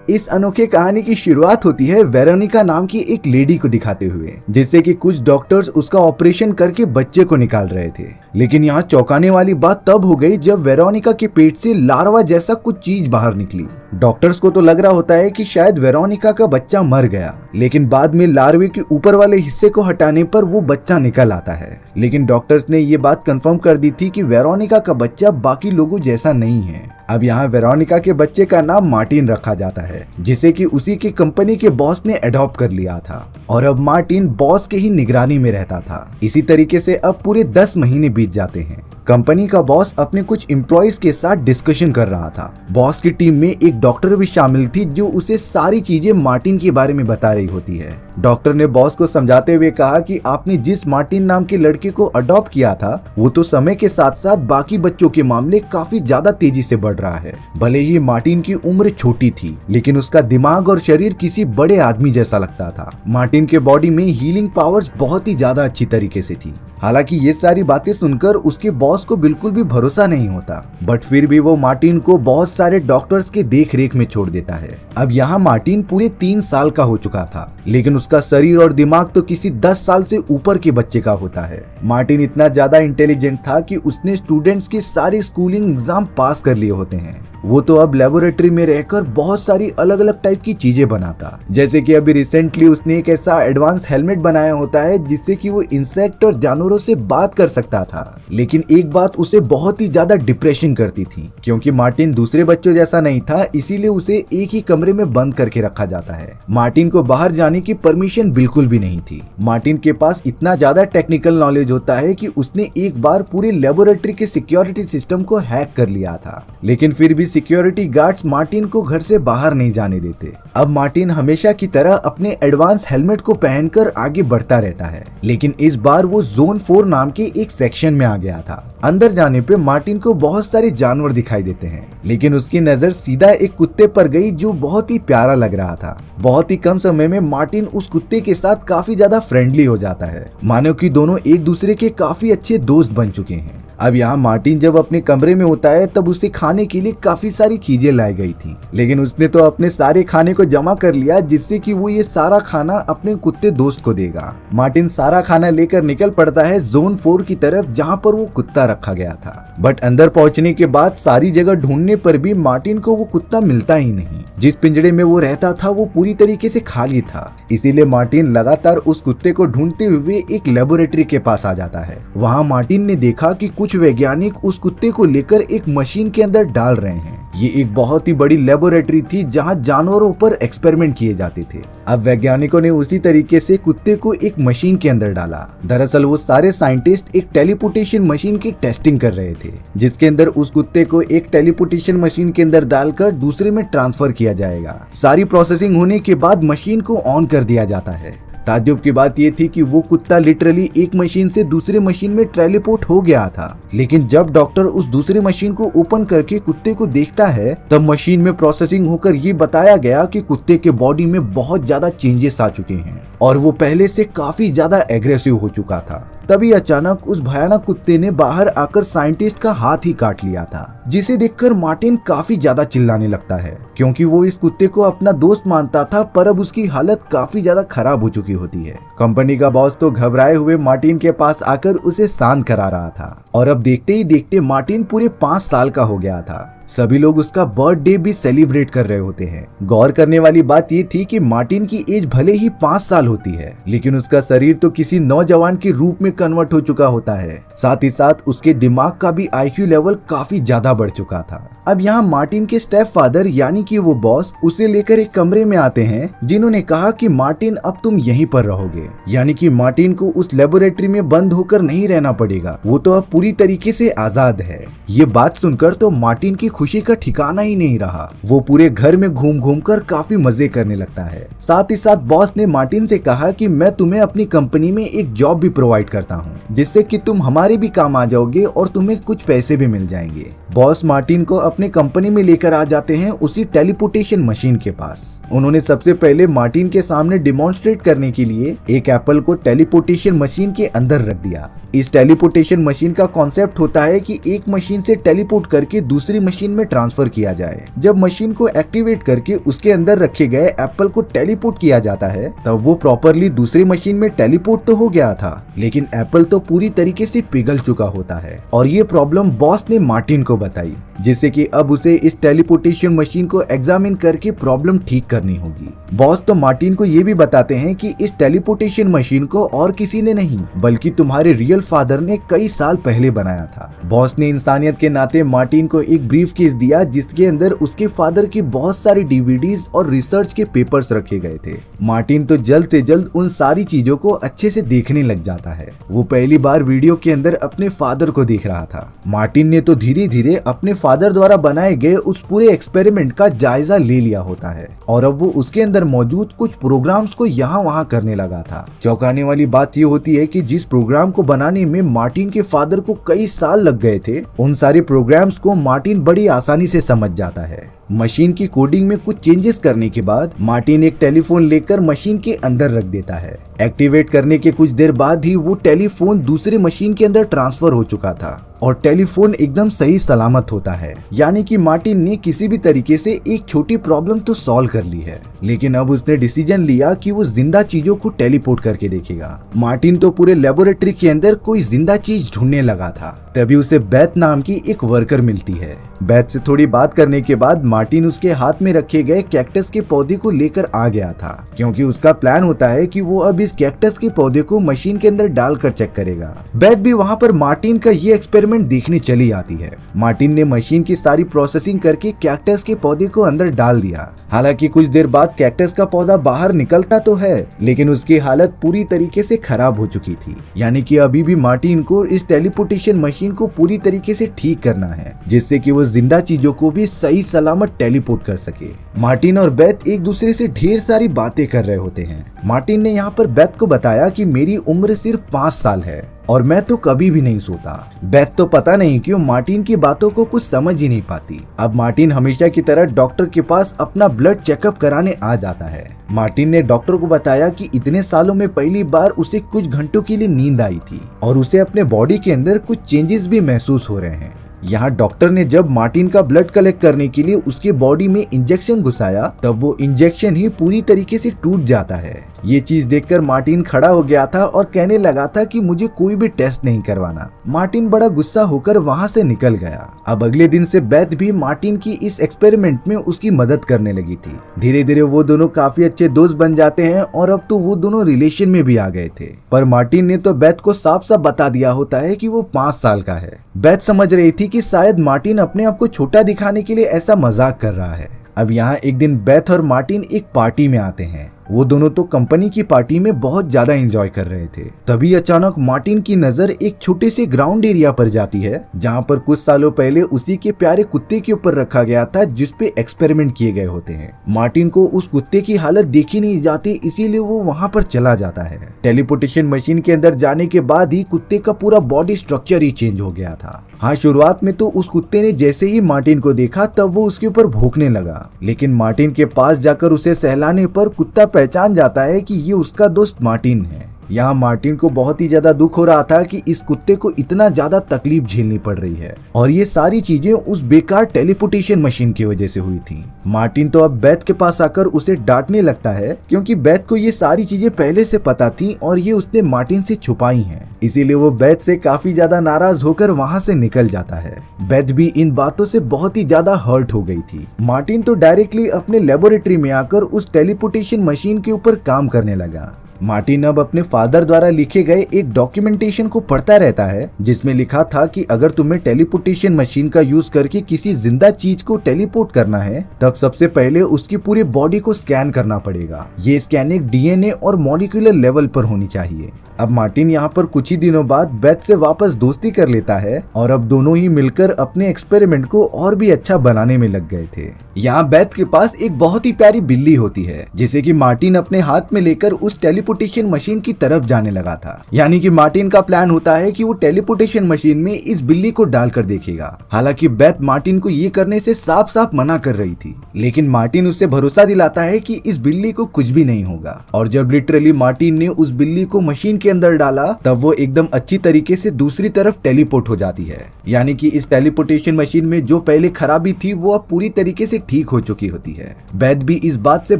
इस अनोखे कहानी की शुरुआत होती है वेरोनिका नाम की एक लेडी को दिखाते हुए, जिससे कि कुछ डॉक्टर्स उसका ऑपरेशन करके बच्चे को निकाल रहे थे। लेकिन यहाँ चौंकाने वाली बात तब हो गई जब वेरोनिका के पेट से लार्वा जैसा कुछ चीज बाहर निकली। डॉक्टर्स को तो लग रहा होता है कि शायद वेरोनिका का बच्चा मर गया, लेकिन बाद में लार्वे के ऊपर वाले हिस्से को हटाने पर वो बच्चा निकल आता है। लेकिन डॉक्टर्स ने ये बात कंफर्म कर दी थी कि वेरोनिका का बच्चा बाकी लोगों जैसा नहीं है। अब यहाँ वेरोनिका के बच्चे का नाम मार्टिन रखा जाता है, जिसे कि उसी की कंपनी के बॉस ने अडॉप्ट कर लिया था और अब मार्टिन बॉस के ही निगरानी में रहता था। इसी तरीके से अब पूरे 10 महीने बीत जाते हैं। कंपनी का बॉस अपने कुछ एम्प्लॉइज के साथ डिस्कशन कर रहा था। बॉस की टीम में एक डॉक्टर भी शामिल थी जो उसे सारी चीजें मार्टिन के बारे में बता रही होती है। डॉक्टर ने बॉस को समझाते हुए कहा कि आपने जिस मार्टिन नाम के लड़के को अडॉप्ट किया था वो तो समय के साथ साथ बाकी बच्चों के मामले काफी ज्यादा तेजी से बढ़ रहा है। भले ही मार्टिन की उम्र छोटी थी, लेकिन उसका दिमाग और शरीर किसी बड़े आदमी जैसा लगता था। मार्टिन के बॉडी में हीलिंग पावर्स बहुत ही ज्यादा अच्छी तरीके से थी। हालांकि ये सारी बातें सुनकर उसके बॉस को बिल्कुल भी भरोसा नहीं होता, बट फिर भी वो मार्टिन को बहुत सारे डॉक्टर्स के देख रेख में छोड़ देता है। अब यहाँ मार्टिन पूरे 3 साल का हो चुका था, लेकिन उसका शरीर और दिमाग तो किसी 10 साल से ऊपर के बच्चे का होता है। मार्टिन इतना ज्यादा इंटेलिजेंट था कि उसने स्टूडेंट्स के सारे स्कूलिंग एग्जाम पास कर लिए होते हैं। वो तो अब लेबोरेटरी में रहकर बहुत सारी अलग अलग टाइप की चीजें बनाता, जैसे कि अभी रिसेंटली उसने एक ऐसा एडवांस हेलमेट बनाया होता है जिससे कि वो इंसेक्ट और जानवरों से बात कर सकता था। लेकिन एक बात उसे बहुत ही ज्यादा डिप्रेशन करती थी, क्योंकि मार्टिन दूसरे बच्चों जैसा नहीं था, इसीलिए उसे एक ही कमरे में बंद करके रखा जाता है। मार्टिन को बाहर जाने की परमिशन बिल्कुल भी नहीं थी। मार्टिन के पास इतना ज्यादा टेक्निकल नॉलेज होता है कि उसने एक बार पूरे लेबोरेटरी के सिक्योरिटी सिस्टम को हैक कर लिया था, लेकिन फिर भी सिक्योरिटी गार्ड्स मार्टिन को घर से बाहर नहीं जाने देते। अब मार्टिन हमेशा की तरह अपने एडवांस हेलमेट को पहनकर आगे बढ़ता रहता है, लेकिन इस बार वो जोन 4 नाम के एक सेक्शन में आ गया था। अंदर जाने पे मार्टिन को बहुत सारे जानवर दिखाई देते हैं, लेकिन उसकी नजर सीधा एक कुत्ते पर गई जो बहुत ही प्यारा लग रहा था। बहुत ही कम समय में मार्टिन उस कुत्ते के साथ काफी ज्यादा फ्रेंडली हो जाता है, मानो कि दोनों एक दूसरे के काफी अच्छे दोस्त बन चुके हैं। अब यहाँ मार्टिन जब अपने कमरे में होता है तब उसे खाने के लिए काफी सारी चीजें लाई गई थी, लेकिन उसने तो अपने सारे खाने को जमा कर लिया जिससे कि वो ये सारा खाना अपने कुत्ते दोस्त को देगा। मार्टिन सारा खाना लेकर निकल पड़ता है जोन 4 की तरफ, जहाँ पर वो कुत्ता रखा गया था। बट अंदर पहुंचने के बाद सारी जगह ढूंढने पर भी मार्टिन को वो कुत्ता मिलता ही नहीं। जिस पिंजड़े में वो रहता था वो पूरी तरीके से खाली था, इसीलिए मार्टिन लगातार उस कुत्ते को ढूंढते हुए एक लेबोरेटरी के पास आ जाता है। वहाँ मार्टिन ने देखा कि कुछ वैज्ञानिक उस कुत्ते को लेकर एक मशीन के अंदर डाल रहे हैं। ये एक बहुत ही बड़ी लेबोरेटरी थी जहां जानवरों पर एक्सपेरिमेंट किए जाते थे। अब वैज्ञानिकों ने उसी तरीके से कुत्ते को एक मशीन के अंदर डाला। दरअसल वो सारे साइंटिस्ट एक टेलीपोर्टेशन मशीन की टेस्टिंग कर रहे थे, जिसके अंदर उस कुत्ते को एक टेलीपोर्टेशन मशीन के अंदर डालकर दूसरे में ट्रांसफर किया जाएगा। सारी प्रोसेसिंग होने के बाद मशीन को ऑन कर दिया जाता है। ताज्जुब की बात यह थी कि वो कुत्ता लिटरली एक मशीन से दूसरे मशीन में टेलीपोर्ट हो गया था, लेकिन जब डॉक्टर उस दूसरे मशीन को ओपन करके कुत्ते को देखता है तब मशीन में प्रोसेसिंग होकर ये बताया गया कि कुत्ते के बॉडी में बहुत ज्यादा चेंजेस आ चुके हैं और वो पहले से काफी ज्यादा एग्रेसिव हो चुका था। तभी अचानक उस भयानक कुत्ते ने बाहर आकर साइंटिस्ट का हाथ ही काट लिया था, जिसे देखकर मार्टिन काफी ज्यादा चिल्लाने लगता है, क्योंकि वो इस कुत्ते को अपना दोस्त मानता था, पर अब उसकी हालत काफी ज्यादा खराब हो चुकी होती है। कंपनी का बॉस तो घबराए हुए मार्टिन के पास आकर उसे शांत करा रहा था और अब देखते ही देखते मार्टिन पूरे 5 साल का हो गया था। सभी लोग उसका बर्थडे भी सेलिब्रेट कर रहे होते हैं। गौर करने वाली बात ये थी कि मार्टिन की एज भले ही 5 साल होती है, लेकिन उसका शरीर तो किसी नौजवान के रूप में कन्वर्ट हो चुका होता है। साथ ही साथ उसके दिमाग का भी IQ लेवल काफी ज्यादा बढ़ चुका था। अब यहाँ मार्टिन के स्टेप फादर यानी कि वो बॉस उसे लेकर एक कमरे में आते हैं, जिन्होंने कहा कि मार्टिन अब तुम यहीं पर रहोगे, यानी कि मार्टिन को उस लेबोरेटरी में बंद होकर नहीं रहना पड़ेगा, वो तो अब पूरी तरीके से आजाद है। ये बात सुनकर तो मार्टिन की खुशी का ठिकाना ही नहीं रहा। वो पूरे घर में घूम घूम कर काफी मजे करने लगता है। साथ ही साथ बॉस ने मार्टिन से कहा कि मैं तुम्हें अपनी कंपनी में एक जॉब भी प्रोवाइड करता हूँ, जिससे कि तुम हमारे हमारे भी काम आ जाओगे और तुम्हें कुछ पैसे भी मिल जाएंगे। बॉस मार्टिन को अपने कंपनी में लेकर आ जाते हैं उसी टेलीपोर्टेशन मशीन के पास। उन्होंने सबसे पहले मार्टिन के सामने डिमॉन्स्ट्रेट करने के लिए एक एप्पल को टेलीपोर्टेशन मशीन के अंदर रख दिया। इस टेलीपोर्टेशन मशीन का कॉन्सेप्ट होता है कि एक मशीन से टेलीपोर्ट करके दूसरी मशीन में ट्रांसफर किया जाए। जब मशीन को एक्टिवेट करके उसके अंदर रखे गए एप्पल को टेलीपोर्ट किया जाता है तब वो प्रॉपरली दूसरी मशीन में टेलीपोर्ट तो हो गया था, लेकिन एप्पल तो पूरी तरीके से पिघल चुका होता है। और ये प्रॉब्लम बॉस ने मार्टिन को बताई, जिससे कि अब उसे इस टेलीपोर्टेशन मशीन को एग्जामिन करके प्रॉब्लम ठीक करनी होगी। बॉस तो मार्टिन को ये भी बताते हैं कि इस टेलीपोर्टेशन मशीन को और किसी ने नहीं बल्कि तुम्हारे रियल फादर ने कई साल पहले बनाया था। बॉस ने इंसानियत के नाते मार्टिन को एक ब्रीफ केस दिया जिसके अंदर उसके फादर की बहुत सारी डीवीडीज और रिसर्च के पेपर्स रखे गए थे। मार्टिन तो जल्द से जल्द उन सारी चीजों को अच्छे से देखने लग जाता है। वो पहली बार वीडियो के अंदर अपने फादर को देख रहा था। मार्टिन ने तो धीरे धीरे अपने फादर द्वारा बनाए गए उस पूरे एक्सपेरिमेंट का जायजा ले लिया होता है और अब वो उसके अंदर मौजूद कुछ प्रोग्राम्स को यहाँ वहाँ करने लगा था। चौंकाने वाली बात ये होती है कि जिस प्रोग्राम को बनाने में मार्टिन के फादर को कई साल लग गए थे, उन सारे प्रोग्राम्स को मार्टिन बड़ी आसानी से समझ जाता है। मशीन की कोडिंग में कुछ चेंजेस करने के बाद मार्टिन एक टेलीफोन लेकर मशीन के अंदर रख देता है। एक्टिवेट करने के कुछ देर बाद ही वो टेलीफोन दूसरे मशीन के अंदर ट्रांसफर हो चुका था और टेलीफोन एकदम सही सलामत होता है। यानी कि मार्टिन ने किसी भी तरीके से एक छोटी प्रॉब्लम तो सॉल्व कर ली है, लेकिन अब उसने डिसीजन लिया कि वो जिंदा चीजों को टेलीपोर्ट करके देखेगा। मार्टिन तो पूरे लेबोरेटरी के अंदर कोई जिंदा चीज ढूंढने लगा था। तभी उसे बेथ नाम की एक वर्कर मिलती है। बेथ से थोड़ी बात करने के बाद मार्टिन उसके हाथ में रखे गए कैक्टस के पौधे को लेकर आ गया था, क्योंकि उसका प्लान होता है कि वो अब इस कैक्टस के पौधे को मशीन के अंदर डालकर चेक करेगा। बेथ भी वहाँ पर मार्टिन का ये एक्सपेरिमेंट देखने चली आती है। मार्टिन ने मशीन की सारी प्रोसेसिंग करके कैक्टस के पौधे को अंदर डाल दिया। हालांकि कुछ देर बाद कैक्टस का पौधा बाहर निकलता तो है, लेकिन उसकी हालत पूरी तरीके से खराब हो चुकी थी। यानी कि अभी भी मार्टिन को इस टेलीपोर्टेशन मशीन को पूरी तरीके से ठीक करना है, जिससे कि वो जिंदा चीजों को भी सही सलामत टेलीपोर्ट कर सके। मार्टिन और बेथ एक दूसरे से ढेर सारी बातें कर रहे होते हैं। मार्टिन ने यहाँ पर बेथ को बताया कि मेरी उम्र सिर्फ 5 साल है और मैं तो कभी भी नहीं सोता। बेथ तो पता नहीं क्यों मार्टिन की बातों को कुछ समझ ही नहीं पाती। अब मार्टिन हमेशा की तरह डॉक्टर के पास अपना ब्लड चेकअप कराने आ जाता है। मार्टिन ने डॉक्टर को बताया कि इतने सालों में पहली बार उसे कुछ घंटों के लिए नींद आई थी और उसे अपने बॉडी के अंदर कुछ चेंजेस भी महसूस हो रहे हैं। यहाँ डॉक्टर ने जब मार्टिन का ब्लड कलेक्ट करने के लिए उसके बॉडी में इंजेक्शन घुसाया तब वो इंजेक्शन ही पूरी तरीके से टूट जाता है। ये चीज देखकर मार्टिन खड़ा हो गया था और कहने लगा था कि मुझे कोई भी टेस्ट नहीं करवाना। मार्टिन बड़ा गुस्सा होकर वहाँ से निकल गया। अब अगले दिन से बेथ भी मार्टिन की इस एक्सपेरिमेंट में उसकी मदद करने लगी थी। धीरे धीरे वो दोनों काफी अच्छे दोस्त बन जाते हैं और अब तो वो दोनों रिलेशन में भी आ गए थे। पर मार्टिन ने तो बेथ को साफ साफ बता दिया होता है कि वो 5 साल का है। बेथ समझ रही थी कि शायद मार्टिन अपने आप को छोटा दिखाने के लिए ऐसा मजाक कर रहा है। अब यहाँ एक दिन बेथ और मार्टिन एक पार्टी में आते हैं। वो दोनों तो कंपनी की पार्टी में बहुत ज्यादा एंजॉय कर रहे थे। तभी अचानक मार्टिन की नजर एक छोटे से ग्राउंड एरिया पर जाती है, जहाँ पर कुछ सालों पहले उसी के प्यारे कुत्ते के ऊपर रखा गया था जिसपे एक्सपेरिमेंट किए गए होते हैं। मार्टिन को उस कुत्ते की हालत देखी नहीं जाती, इसीलिए वो वहाँ पर चला जाता है। टेलीपोर्टेशन मशीन के अंदर जाने के बाद ही कुत्ते का पूरा बॉडी स्ट्रक्चर ही चेंज हो गया था। हाँ, शुरुआत में तो उस कुत्ते ने जैसे ही मार्टिन को देखा तब वो उसके ऊपर भौंकने लगा, लेकिन मार्टिन के पास जाकर उसे सहलाने पर कुत्ता पहचान जाता है कि ये उसका दोस्त मार्टिन है। यहाँ मार्टिन को बहुत ही ज्यादा दुख हो रहा था कि इस कुत्ते को इतना ज्यादा तकलीफ झेलनी पड़ रही है और ये सारी चीजें उस बेकार टेलीपोर्टेशन मशीन की वजह से हुई थी। मार्टिन तो अब बेथ के पास आकर उसे डांटने लगता है, क्योंकि बेथ को ये सारी चीजें पहले से पता थी और ये उसने मार्टिन से छुपाई हैं। इसीलिए वो बेथ से काफी ज्यादा नाराज होकर वहाँ से निकल जाता है। बेथ भी इन बातों से बहुत ही ज्यादा हर्ट हो गई थी। मार्टिन तो डायरेक्टली अपने लेबोरेटरी में आकर उस टेलीपोर्टेशन मशीन के ऊपर काम करने लगा। मार्टिन अब अपने फादर द्वारा लिखे गए एक डॉक्यूमेंटेशन को पढ़ता रहता है, जिसमें लिखा था कि अगर तुम्हें टेलीपोर्टेशन मशीन का यूज करके किसी जिंदा चीज को टेलीपोर्ट करना है तब सबसे पहले उसकी पूरी बॉडी को स्कैन करना पड़ेगा। ये स्कैनिंग डीएनए और मॉलिक्यूलर लेवल पर होनी चाहिए। अब मार्टिन यहाँ पर कुछ ही दिनों बाद बेथ से वापस दोस्ती कर लेता है और अब दोनों ही मिलकर अपने एक्सपेरिमेंट को और भी अच्छा बनाने में लग गए थे। यहाँ बेथ के पास एक बहुत ही प्यारी बिल्ली होती है जिसे कि मार्टिन अपने हाथ में लेकर उस टेलीपोर्टेशन मशीन की तरफ जाने लगा था। यानी कि मार्टिन का प्लान होता है कि वो टेलीपोर्टेशन मशीन में इस बिल्ली को डालकर देखेगा। हालांकि बेथ मार्टिन को ये करने से साफ साफ मना कर रही थी, लेकिन मार्टिन उससे भरोसा दिलाता है कि इस बिल्ली को कुछ भी नहीं होगा। और जब लिटरली मार्टिन ने उस बिल्ली को मशीन के अंदर डाला तब वो एकदम अच्छी तरीके से दूसरी तरफ टेलीपोर्ट हो जाती है। यानी कि इस टेलीपोर्टेशन मशीन में जो पहले खराबी थी वो अब पूरी तरीके से ठीक हो चुकी होती है। बेथ भी इस बात से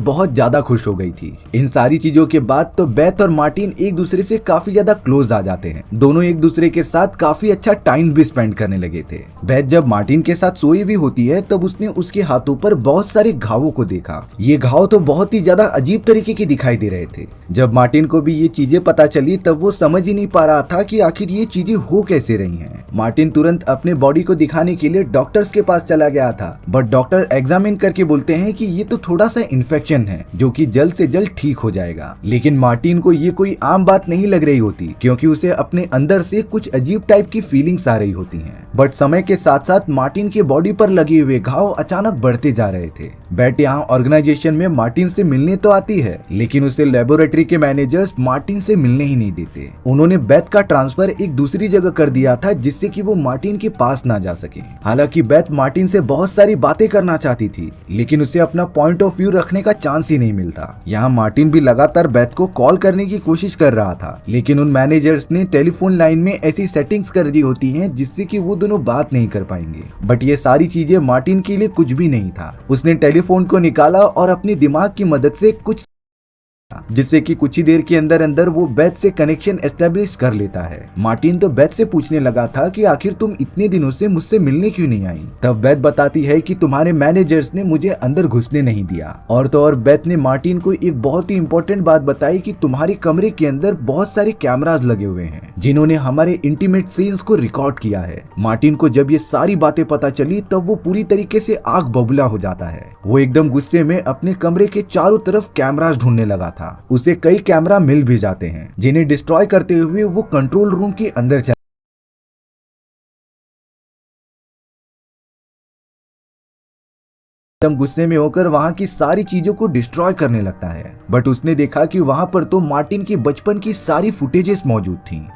बहुत ज्यादा खुश हो गई थी। इन सारी चीजों के बाद तो बेथ और मार्टिन एक दूसरे से काफी ज्यादा क्लोज आ जाते हैं। दोनों एक दूसरे के साथ काफी अच्छा टाइम भी स्पेंड करने लगे थे। बेथ जब मार्टिन के साथ सोई हुई होती है तब उसने उसके हाथों पर बहुत सारे घावों को देखा। ये घाव तो बहुत ही ज्यादा अजीब तरीके के दिखाई दे रहे थे। जब मार्टिन को भी ये चीजें पता चली तब वो समझ ही नहीं पा रहा था कि आखिर ये चीजें हो कैसे रही हैं। मार्टिन तुरंत अपने बॉडी को दिखाने के लिए डॉक्टर्स के पास चला गया था, बट डॉक्टर एग्जामिन करके बोलते हैं कि ये तो थोड़ा सा इन्फेक्शन है जो कि जल्द से जल्द ठीक हो जाएगा। लेकिन मार्टिन को ये कोई आम बात नहीं लग रही होती, क्योंकि उसे अपने अंदर से कुछ अजीब टाइप की फीलिंग्स आ रही होती हैं। बट समय के साथ साथ मार्टिन के बॉडी पर लगे हुए घाव अचानक बढ़ते जा रहे थे। बेथ यहाँ ऑर्गेनाइजेशन में मार्टिन से मिलने तो आती है, लेकिन उसे लेबोरेटरी के मैनेजर्स मार्टिन से मिलने ही नहीं देते। उन्होंने बेथ का ट्रांसफर एक दूसरी जगह कर दिया था जिससे कि वो मार्टिन के पास ना जा सके। हालांकि बेथ मार्टिन से बहुत सारी बातें करना चाहती थी, लेकिन उसे अपना पॉइंट ऑफ व्यू रखने का चांस ही नहीं मिलता। यहाँ मार्टिन भी लगातार बेथ को कॉल करने की कोशिश कर रहा था, लेकिन उन मैनेजर्स ने टेलीफोन लाइन में ऐसी सेटिंग्स कर दी होती हैं जिससे कि वो दोनों बात नहीं कर पाएंगे। बट ये सारी चीजें मार्टिन के लिए कुछ भी नहीं था। उसने टेलीफोन को निकाला और अपनी दिमाग की मदद से कुछ, जिससे कि कुछ ही देर के अंदर अंदर वो बेथ से कनेक्शन एस्टेब्लिश कर लेता है। मार्टिन तो बेथ से पूछने लगा था कि आखिर तुम इतने दिनों से मुझसे मिलने क्यों नहीं आई। तब बेथ बताती है कि तुम्हारे मैनेजर्स ने मुझे अंदर घुसने नहीं दिया। और तो और बेथ ने मार्टिन को एक बहुत ही इंपॉर्टेंट बात बताई कि तुम्हारे कमरे के अंदर बहुत सारे कैमरास लगे हुए हैं जिन्होंने हमारे इंटीमेट सीन्स को रिकॉर्ड किया है। मार्टिन को जब ये सारी बातें पता चली तब वो पूरी तरीके से आग बबूला हो जाता है। वो एकदम गुस्से में अपने कमरे के चारों तरफ कैमरास ढूंढने लगा था। उसे कई कैमरा मिल भी जाते हैं जिन्हें डिस्ट्रॉय करते हुए वो कंट्रोल रूम के अंदर चला एकदम गुस्से में होकर वहां की सारी चीजों को डिस्ट्रॉय करने लगता है। बट उसने देखा कि वहां पर तो मार्टिन की बचपन की सारी फुटेजेस मौजूद थी।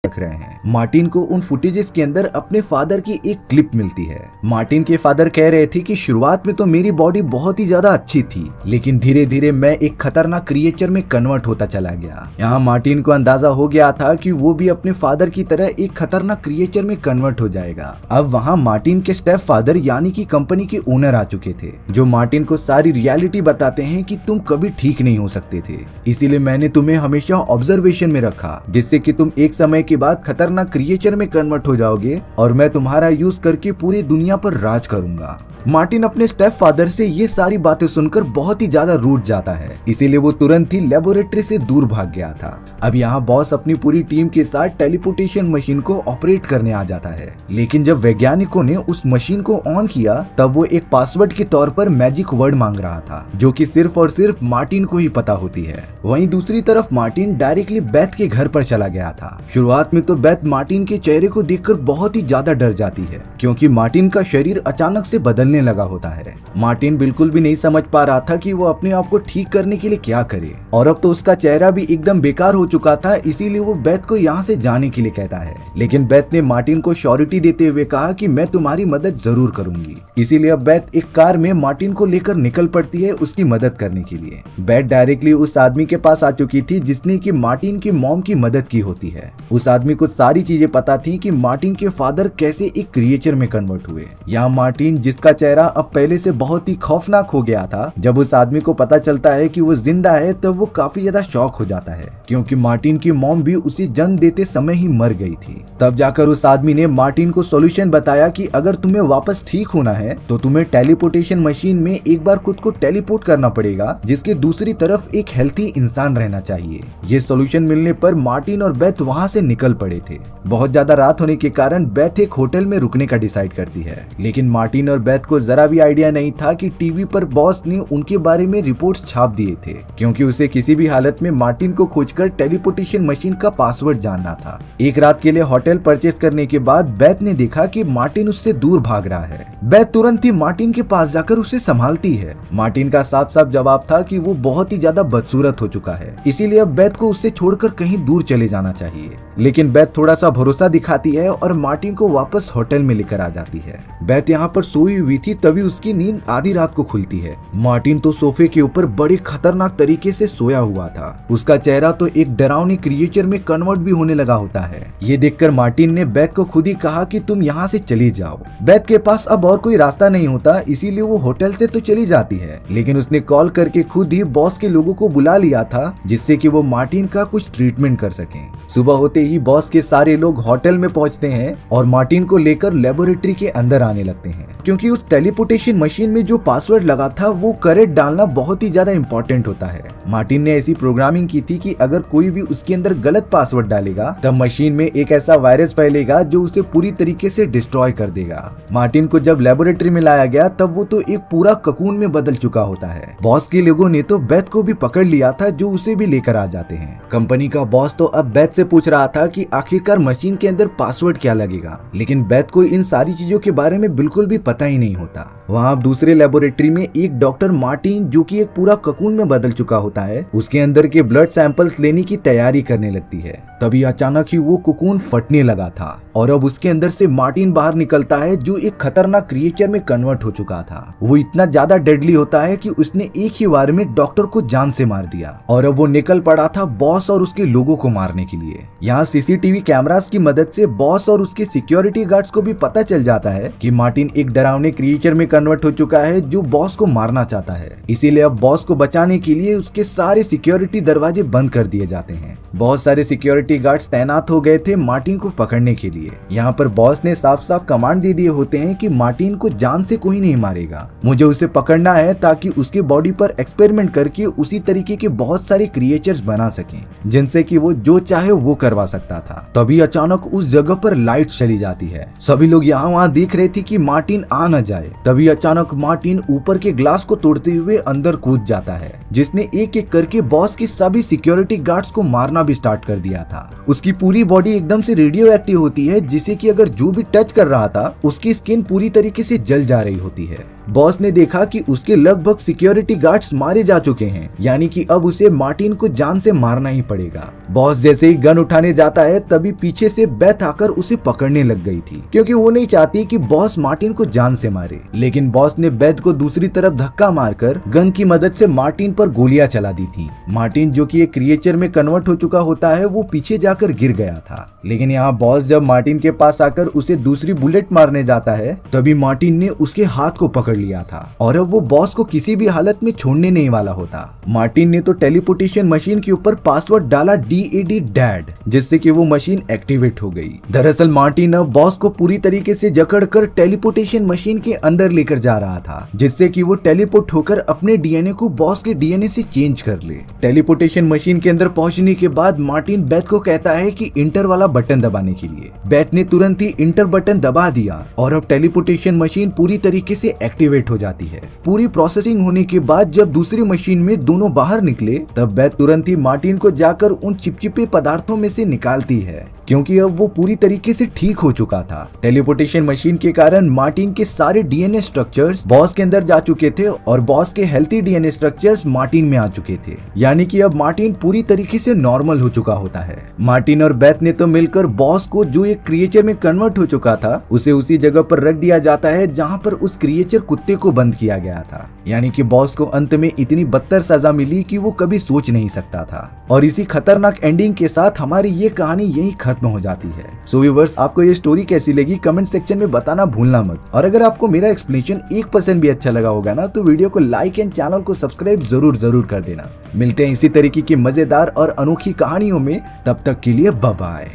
रहे हैं मार्टिन को उन फुटेजेस के अंदर अपने फादर की एक क्लिप मिलती है। मार्टिन के फादर कह रहे थे कि शुरुआत में तो मेरी बॉडी बहुत ही ज्यादा अच्छी थी, लेकिन धीरे धीरे मैं एक खतरनाक क्रिएचर में कन्वर्ट होता चला गया। यहाँ मार्टिन को अंदाजा हो गया था कि वो भी अपने फादर की तरह एक खतरनाक क्रिएचर में कन्वर्ट हो जाएगा। अब वहाँ मार्टिन के स्टेप फादर यानी कि कंपनी के ओनर आ चुके थे, जो मार्टिन को सारी रियलिटी बताते हैं कि तुम कभी ठीक नहीं हो सकते थे, इसीलिए मैंने तुम्हें हमेशा ऑब्जर्वेशन में रखा, जिससे कि तुम एक समय के बाद खतरनाक क्रिएचर में कन्वर्ट हो जाओगे और मैं तुम्हारा यूज करके पूरी दुनिया पर राज करूंगा। मार्टिन अपने स्टेप फादर से ये सारी बातें सुनकर बहुत ही ज्यादा रूठ जाता है, इसीलिए वो तुरंत ही लेबोरेटरी से दूर भाग गया था। अब यहाँ बॉस अपनी पूरी टीम के साथ टेलीपोर्टेशन मशीन को ऑपरेट करने आ जाता है, लेकिन जब वैज्ञानिकों ने उस मशीन को ऑन किया तब वो एक पासवर्ड के तौर पर मैजिक वर्ड मांग रहा था, जो कि सिर्फ और सिर्फ मार्टिन को ही पता होती है। वहीं दूसरी तरफ मार्टिन डायरेक्टली बेथ के घर पर चला गया था। शुरुआत में तो बेथ मार्टिन के चेहरे को देखकर बहुत ही ज्यादा डर जाती है, क्योंकि मार्टिन का शरीर अचानक से बदलने लगा होता है। मार्टिन बिल्कुल भी नहीं समझ पा रहा था कि वो अपने आप को ठीक करने के लिए क्या करे, और अब तो उसका चेहरा भी एकदम बेकार हो चुका था, इसीलिए वो बेथ को यहाँ से जाने के लिए कहता है। लेकिन बेथ ने मार्टिन को श्योरिटी देते हुए कहा कि मैं तुम्हारी मदद जरूर करूंगी। इसीलिए अब बेथ एक कार में मार्टिन को लेकर निकल पड़ती है उसकी मदद करने के लिए। बेथ डायरेक्टली उस आदमी के पास आ चुकी थी जिसने कि मार्टिन की मॉम की मदद की होती है। उस आदमी को सारी चीजें पता थी कि मार्टिन के फादर कैसे एक क्रिएचर में कन्वर्ट हुए। यहाँ मार्टिन, जिसका चेहरा अब पहले से बहुत ही खौफनाक हो गया था, जब उस आदमी को पता चलता है कि वो जिंदा है तब वो काफी ज्यादा शॉक हो जाता है, क्योंकि मार्टिन की मॉम भी उसे जन्म देते समय ही मर गई थी। तब जाकर उस आदमी ने मार्टिन को सॉल्यूशन बताया कि अगर तुम्हें वापस ठीक होना है तो तुम्हें टेलीपोर्टेशन मशीन में एक बार खुद को टेलीपोर्ट करना पड़ेगा, जिसके दूसरी तरफ एक हेल्थी इंसान रहना चाहिए। ये सॉल्यूशन मिलने पर मार्टिन और बेथ वहाँ से निकल निकल पड़े थे। बहुत ज्यादा रात होने के कारण बेथ एक होटल में रुकने का डिसाइड करती है, लेकिन मार्टिन और बेथ को जरा भी आइडिया नहीं था कि टीवी पर बॉस ने उनके बारे में रिपोर्ट्स छाप दिए थे, क्योंकि उसे किसी भी हालत में मार्टिन को खोजकर टेलीपोर्टेशन मशीन का पासवर्ड जानना था। एक रात के लिए होटल परचेज करने के बाद बेथ ने देखा कि मार्टिन उससे दूर भाग रहा है। बेथ तुरंत ही मार्टिन के पास जाकर उसे संभालती है। मार्टिन का साफ साफ जवाब था कि वो बहुत ही ज्यादा बदसूरत हो चुका है, इसीलिए अब बेथ को उससे छोड़कर कहीं दूर चले जाना चाहिए। लेकिन बेथ थोड़ा सा भरोसा दिखाती है और मार्टिन को वापस होटल में लेकर आ जाती है। बेथ यहाँ पर सोई हुई थी, तभी उसकी नींद आधी रात को खुलती है। मार्टिन तो सोफे के ऊपर बड़े खतरनाक तरीके से सोया हुआ था। उसका चेहरा तो एक डरावनी क्रिएचर में कन्वर्ट भी होने लगा होता है। ये देखकर मार्टिन ने बेथ को खुद ही कहा कि तुम यहाँ से चली जाओ। बेथ के पास अब और कोई रास्ता नहीं होता, इसीलिए वो होटल से तो चली जाती है, लेकिन उसने कॉल करके खुद ही बॉस के लोगों को बुला लिया था, जिससे कि वो मार्टिन का कुछ ट्रीटमेंट कर सकें। सुबह होते ही बॉस के सारे लोग होटल में पहुंचते हैं और मार्टिन को लेकर लेबोरेटरी के अंदर आने लगते हैं, क्योंकि उस टेलीपोर्टेशन मशीन में जो पासवर्ड लगा था वो करेक्ट डालना बहुत ही ज्यादा इंपॉर्टेंट होता है। मार्टिन ने ऐसी प्रोग्रामिंग की थी कि अगर कोई भी उसके अंदर गलत पासवर्ड डालेगा तब मशीन में एक ऐसा वायरस फैलेगा जो उसे पूरी तरीके से डिस्ट्रॉय कर देगा। मार्टिन को जब लेबोरेटरी में लाया गया तब वो तो एक पूरा ककून में बदल चुका होता है। बॉस के लोगों ने तो बेथ को भी पकड़ लिया था, जो उसे भी लेकर आ जाते हैं। कंपनी का बॉस तो अब बेथ से पूछ रहा था कि आखिरकार मशीन के अंदर पासवर्ड क्या लगेगा, लेकिन बेथ को इन सारी चीजों के बारे में बिल्कुल भी पता ही नहीं होता। वहाँ दूसरे लेबोरेटरी में एक डॉक्टर मार्टिन, जो कि एक पूरा ककून में बदल चुका होता है, उसके अंदर के ब्लड सैंपल्स लेने की तैयारी करने लगती है। तभी अचानक ही वो ककून फटने लगा था और अब उसके अंदर से मार्टिन बाहर निकलता है, जो एक खतरनाक क्रिएचर में कन्वर्ट हो चुका था। वो इतना ज्यादा डेडली होता है कि उसने एक ही बार में डॉक्टर को जान से मार दिया और अब वो निकल पड़ा था बॉस और उसके लोगों को मारने के लिए। यहाँ सीसीटीवी कैमरास की मदद से बॉस और उसके सिक्योरिटी गार्ड्स को भी पता चल जाता है कि मार्टिन एक डरावने क्रिएचर में कन्वर्ट हो चुका है, जो बॉस को मारना चाहता है। इसीलिए अब बॉस को बचाने के लिए उसके सारे सिक्योरिटी दरवाजे बंद कर दिए जाते हैं। बहुत सारे सिक्योरिटी गार्ड्स तैनात हो गए थे मार्टिन को पकड़ने के लिए। यहाँ पर बॉस ने साफ साफ कमांड दे दिए होते हैं कि मार्टिन को जान से कोई नहीं मारेगा, मुझे उसे पकड़ना है ताकि उसके बॉडी पर एक्सपेरिमेंट करके उसी तरीके के बहुत सारे क्रिएचर्स बना सकें, जिनसे कि वो जो चाहे वो करवा सकता था। तभी अचानक उस जगह पर लाइट चली जाती है। सभी लोग यहाँ वहाँ देख रहे थे कि मार्टिन आ न जाए। तभी अचानक मार्टिन ऊपर के ग्लास को तोड़ते हुए अंदर कूद जाता है, जिसने एक एक करके बॉस के सभी सिक्योरिटी गार्ड्स को मारना भी स्टार्ट कर दिया था। उसकी पूरी बॉडी एकदम से रेडियो एक्टिव होती है, जिसे कि अगर जो भी टच कर रहा था उसकी स्किन पूरी तरीके से जल जा रही होती है। बॉस ने देखा कि उसके लगभग सिक्योरिटी गार्ड्स मारे जा चुके हैं, यानी कि अब उसे मार्टिन को जान से मारना ही पड़ेगा। बॉस जैसे ही गन उठाने जाता है तभी पीछे से बेथ आकर उसे पकड़ने लग गई थी, क्योंकि वो नहीं चाहती कि बॉस मार्टिन को जान से मारे। लेकिन बॉस ने बेथ को दूसरी तरफ धक्का मारकर गन की मदद से मार्टिन पर गोलियां चला दी थी। मार्टिन, जो कि एक क्रिएचर में कन्वर्ट हो चुका होता है, वो पीछे जाकर गिर गया था। लेकिन यहाँ बॉस जब मार्टिन के पास आकर उसे दूसरी बुलेट मारने जाता है तभी मार्टिन ने उसके हाथ को पकड़ लिया था और अब वो बॉस को किसी भी हालत में छोड़ने नहीं वाला होता। मार्टिन ने तो टेलीपोर्टेशन मशीन के ऊपर पासवर्ड डाला DAD डैड, जिससे कि वो मशीन एक्टिवेट हो गई। दरअसल मार्टिन अब बॉस को पूरी तरीके से जकड़कर टेलीपोर्टेशन मशीन के अंदर लेकर जा रहा था, जिससे कि वो टेलीपोर्ट होकर अपने DNA को बॉस के DNA से चेंज कर ले। टेलीपोर्टेशन मशीन के अंदर पहुंचने के बाद मार्टिन बेथ को कहता है कि इंटर वाला बटन दबाने के लिए। बेथ ने तुरंत ही इंटर बटन दबा दिया और अब टेलीपोर्टेशन मशीन पूरी तरीके से एक्टिवेट हो जाती है। पूरी प्रोसेसिंग होने के बाद जब दूसरी मशीन में दोनों बाहर निकले तब बेथ तुरंत ही मार्टिन को जाकर उन चिपचिपे पदार्थों में से निकालती है, क्योंकि अब वो पूरी तरीके से ठीक हो चुका था। टेलीपोर्टेशन मशीन के कारण मार्टिन के सारे DNA स्ट्रक्चर्स बॉस के अंदर जा चुके थे और बॉस के हेल्थी DNA स्ट्रक्चर्स मार्टिन में आ चुके थे, यानी कि अब मार्टिन पूरी तरीके से नॉर्मल हो चुका होता है। मार्टिन और बेथ ने तो मिलकर बॉस को, जो एक क्रिएचर में कन्वर्ट हो चुका था, उसे उसी जगह पर रख दिया जाता है जहाँ पर उस क्रिएचर कुत्ते को बंद किया गया था। यानी कि बॉस को अंत में इतनी बदतर सजा मिली कि वो कभी सोच नहीं सकता था। और इसी खतरनाक एंडिंग के साथ हमारी ये कहानी यही खत्म हो जाती है। सो व्यूअर्स, आपको ये स्टोरी कैसी लगी कमेंट सेक्शन में बताना भूलना मत। और अगर आपको मेरा एक्सप्लेनेशन 1% भी अच्छा लगा होगा ना, तो वीडियो को लाइक एंड चैनल को सब्सक्राइब जरूर कर देना। मिलते हैं इसी तरीके की मजेदार और अनोखी कहानियों में, तब तक के लिए बाय बाय।